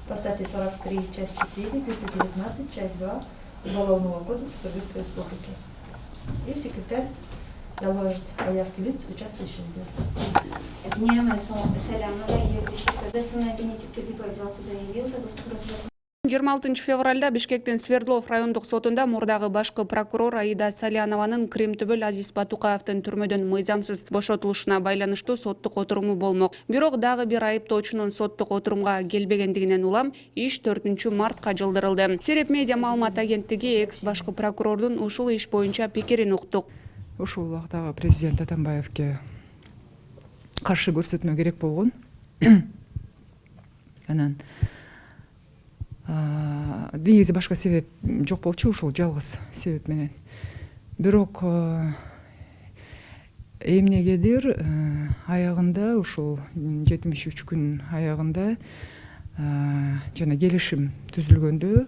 по статье 43, часть 4, 319, часть 2 Уголовного кодекса Кыргызской Республики. И секретарь доложит о явке лиц, участвующих в деле. Днем Салянова Езишевка Бенедикт Кирдипов взял суда явился государственный. 26 февралда Бишкектин Свердлов райондук сотунда мурдагы башкы прокурор Аида Салянованын Крим-түбөл Азиз Батукаевдин түрмөдөн мыйзамсыз бошотулушуна байланыштуу соттук отуруму болмок. Бирок дагы бир айыптоочунун соттук отурумга келбегендигинен улам иш 4 мартка жылдырылды. Сереп медиа маалымат агенттиги экс башкы прокурордун ушул иш боюнча пикирин уктук. Ушул убактагы президент Атамбаевке каршы көрсөтмө керек болгон. Анан негизи башка себеп жок болчу, ушул жалгыз себеп менен. Бирок эмнегедир аягында ушул 73 күн аягында жана келишим түзүлгөндө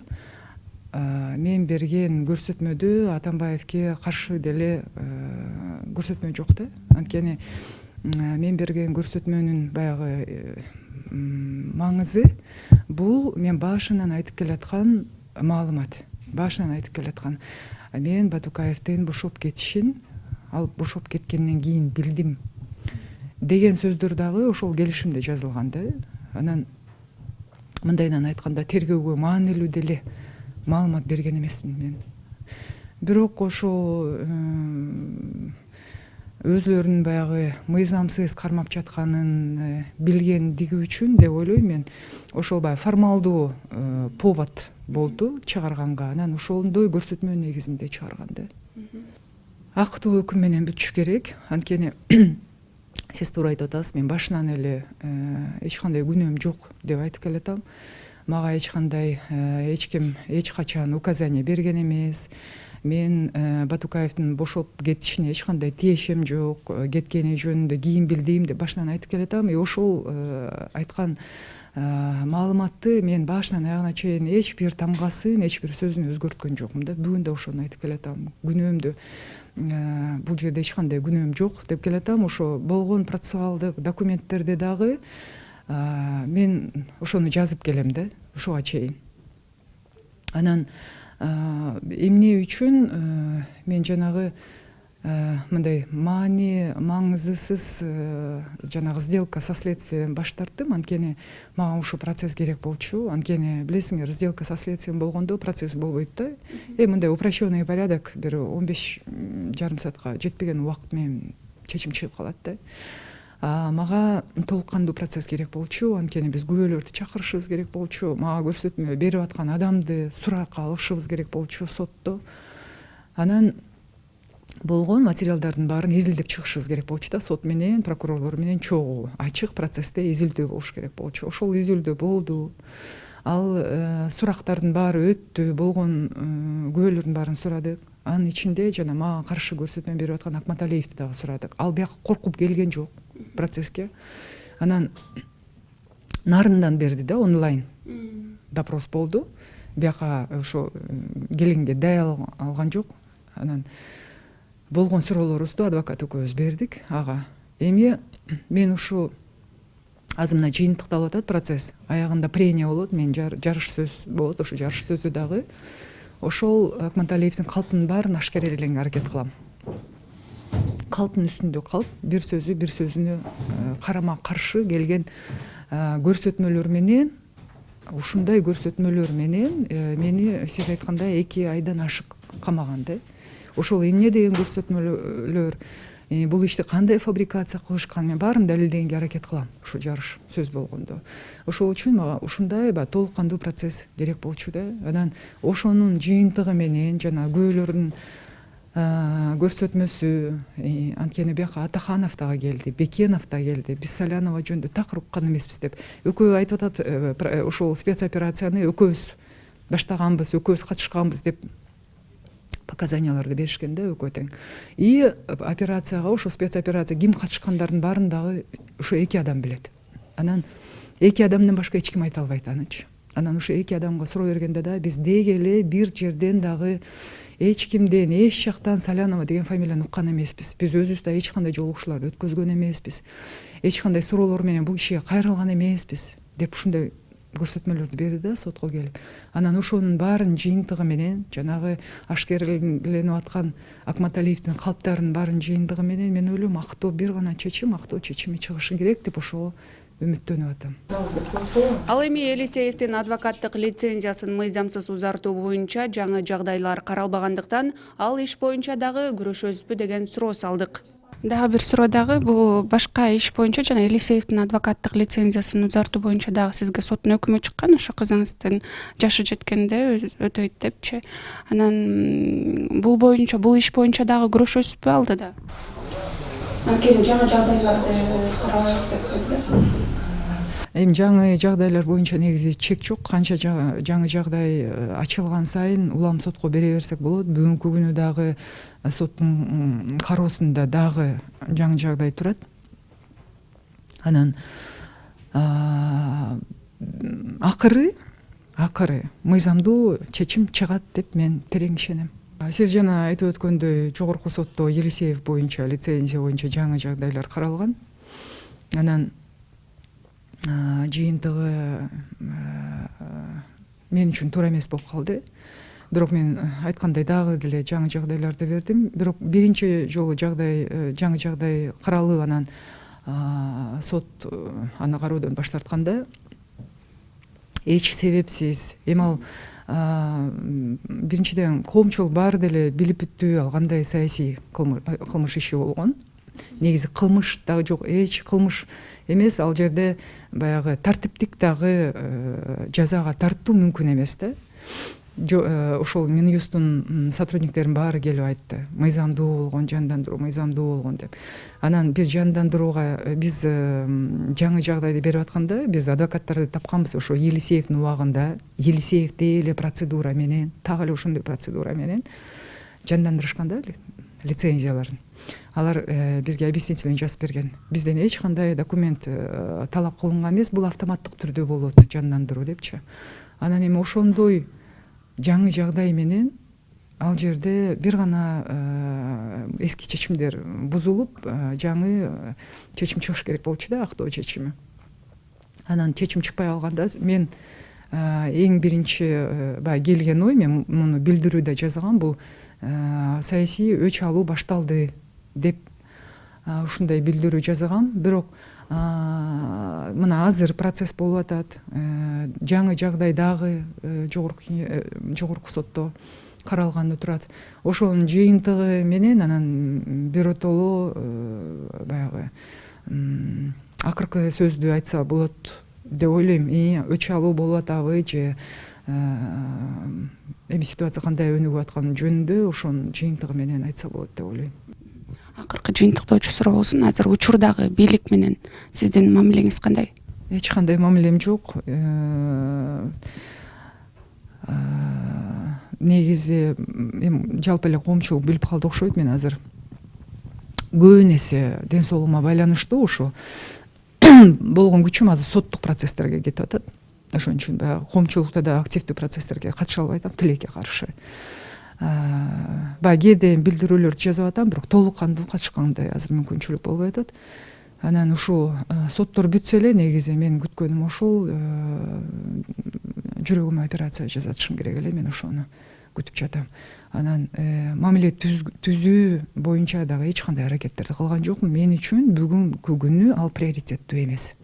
мен берген көрсөтмөдө Атамбаевке каршы деле көрсөтмө жок да. Анткени мен берген көрсөтмөнүн баягы маңызы бул мен башынан айтып келаткан маалымат. Башынан айтып келаткан. Мен Батукаевдин бошоп кетишин, ал бошоп кеткенден кийин билдим деген сөздөр дагы ошол келишимде жазылган да. Анан мындайдан айтканда тергөөгө маанилүү деле маалымат берген эмесмин мен. Бирок ошол өзлөрүнүн баягы мыйзамсыз кармап жатканын билгендиги үчүн деп ойлойм мен. Ошол баягы формалдуу повод болду чыгарганга. Анан ошондой көрсөтмө негизинде чыгарган да. Актуу өкүм менен бүтүш керек. Анткени сиз туура айтып атасыз, мен башынан эле эч кандай күнөөм жок деп айтып келатам. Мага эч кандай эч ким эч качан указание берген эмес. Мен Батукаевдин бошоп кетишине эч кандай тиешем жок, кеткени жөнүндө кийин билдим деп башынан айтып келатам. Ошол айткан маалыматты мен башынан аягына чейин эч бир тамгасын, эч бир сөзүн өзгөрткөн жокмун да. Бүгүн да ошону айтып келатам. Күнөөмдү бул жерде эч кандай күнөөм жок деп келатам. Ошо болгон процессуалдык документтерде дагы мен ошону жазып келем да, ушуга чейин. Анан эмне үчүн мен жанагы мындай маңызсыз жанагы сделка со следствием баш тарттым. Анткени мага ушу процесс керек болчу. Анткени билесиңер, сделка со следствием болгондо процесс болбойт да. Мындай упрощенный порядок бир 15,5 саатка жетпеген убакыт менен чечим чыгып калат да. Мага толук кандуу процесс керек болчу. Анткени биз күбөлөрдү чакырышыбыз керек болчу. Мага көрсөтмө берип аткан адамды суракка алышыбыз керек болчу сотто. Анан болгон материалдардын баарын изилдеп чыгышыбыз керек болчу да. Сот менен, прокурорлор менен чогуу ачык процессте изилдөө болуш керек болчу. Ошол изилдөө болду. Ал сурактардын баары өттү. Болгон күбөлөрдүн баарын сурадык. Анын ичинде жана мага каршы көрсөтмө берип аткан Акматалиевди дагы сурадык. Ал бияка коркуп келген жок процесске. Анан нарындан берди да, онлайн допрос болду. Бияка ошо келинге дай алган жок. Анан болгон суроолорубузду адвокат экөөбүз бердик ага. Эми мен ушу азыр мына жыйынтыкталып атат процесс. Аягында прения болот, мен жарыш сөз болот. Ошо жарыш сөздү дагы ошол Акматалиевдин калпынын баарын ашкерелегенге аракет кылам. Калптын үстүндө калп, бир сөзүнө карама каршы келген көрсөтмөлөр менен, ушундай көрсөтмөлөр менен мени сиз айткандай 2 айдан ашык камаган да. Ошол эмне деген көрсөтмөлөр, бул ишти кандай фабрикация кылышкан, мен баарын далилдегенге аракет кылам ушу жарыш сөз болгондо. Ошол үчүн мага ушундай толук кандуу процесс керек болчу да. Анан ошонун жыйынтыгы менен жана күбөлөрдүн көрсөтмөсү, анткени бияка Атаханов дагы келди, Бекенов да келди. Биз Салянова жөнүндө такыр уккан эмеспиз деп. Экөө айтып атат, ошол спецоперацияны экөөбүз баштаганбыз, экөөбүз катышканбыз деп показанияларды беришкен да экөө тең. И операцияга, ошо спецоперация ким катышкандардын баарын дагы ошо 2 адам билет. Анан 2 адамдан башка эч ким айта албайт анычы. Анан ошо 2 адамга суроо бергенде да биз деги эле бир жерден дагы эч кимден, эч жактан Салянова деген фамилияны уккан эмеспиз. Биз өзүбүз да эч кандай жолугушууларды өткөзгөн эмеспиз. Эч кандай суроолор менен бул кишиге кайрылган эмеспиз деп ушундай көрсөтмөлөрдү берди да сотко келип. Анан ошонун баарын жыйынтыгы менен жанагы ашкереленип аткан Акматалиевдин калптарынын баарын жыйынтыгы менен мен ойлойм актоо бир гана чечим, актоо чечими чыгышы керек деп ошого үмүттөнүп атам. Ал эми Елисеевдин адвокаттык лицензиясын мыйзамсыз узартуу боюнча жаңы жагдайлар каралбагандыктан ал иш боюнча дагы күрөшөбүзбү деген суроо салдык. Дагы бир суроо дагы, бул башка иш боюнча жана Елисеевдин адвокаттык лицензиясын узартуу боюнча дагы сизге соттун өкүмү чыккан, ошо кызыңыздын жашы жеткенде өтөйт депчи. Анан бул иш боюнча дагы күрөшөсүзбү алдыда? Анткени жаңы жагдайларды карабайбыз деп ойлойсузбу? Эми жаңы жагдайлар боюнча негизи чек жок. Канча жаңы жагдай ачылган сайын улам сотко бере берсек болот. Бүгүнкү күнү дагы соттун кароосунда дагы жаңы жагдай турат. Анан акыры мыйзамдуу чечим чыгат деп мен терең ишенем. Сиз жана айтып өткөндөй жогорку сотто Елисеев боюнча лицензия боюнча жаңы жагдайлар каралган. Анан жыйынтыгы мен үчүн туура эмес болуп калды. Бирок мен айткандай дагы деле жаңы жагдайларды бердим. Бирок биринчи жолу жаңы жагдай каралып анан сот аны кароодон баш тартканда эч себепсиз эми ал биринчиден коомчулук баары деле билип бүттү ал кандай саясий кылмыш иши болгон. Негизи кылмыш дагы жок, эч кылмыш эмес, ал жерде баягы тартиптик дагы жазага тартуу мүмкүн эмес да. Ошол Минюстун сотрудниктеринин баары келип айтты, мыйзамдуу болгон, мыйзамдуу болгон деп. Анан биз биз жаңы жагдайды берип атканда биз адвокаттарды тапканбыз ошо Елисеевдин убагында, Елисеевди эле процедура менен, так эле ошондой процедура менен жандандырышкан да лицензияларын. Алар бизге объяснительный жазып берген. Бизден эч кандай документ талап кылынган эмес, бул автоматтык түрдө болот жандандыруу депчи. Анан эми ошондой жаңы жагдай менен ал жерде бир гана эски чечимдер бузулуп, жаңы чечим чыгыш керек болчу да, актоо чечими. Анан чечим чыкпай калганда мен эң биринчи баягы келген ой, мен муну билдирүүдө жазгам, бул саясий өч алуу башталды деп ушундай билдирүү жазгам. Бирок мына азыр процесс болуп атат. Жаңы жагдай дагы жогорку сотто каралганы турат. Ошонун жыйынтыгы менен анан биротоло баягы акыркы сөздү айтса болот деп ойлойм. Өч алуу болуп атабы же эми ситуация кандай өнүгүп атканы жөнүндө ошонун жыйынтыгы менен айтса болот деп ойлойм. Акыркы жыйынтыктоочу суроо болсун, азыр учурдагы бийлик менен сиздин мамилеңиз кандай? Эч кандай мамилем жок. Негизи жалпы эле коомчулук билип калды окшойт. Мен азыр көп нерсе ден соолугума байланыштуу ошо болгон күчүм азыр соттук процесстерге кетип атат. Ошон үчүн баягы коомчулукта да активдүү процесстерге катыша албай атам, тилекке каршы. Баягы кээде билдирүүлөрдү жазып атам, бирок толук кандуу катышкандай азыр мүмкүнчүлүк болбой атат. Анан ушул соттор бүтсө эле негизи мен күткөнүм ошол, жүрөгүмө операция жасатышым керек эле, мен ошону күтүп жатам. Анан мамиле түзүү боюнча дагы эч кандай аракеттерди кылган жокмун. Мен үчүн бүгүнкү күнү ал приоритеттүү эмес.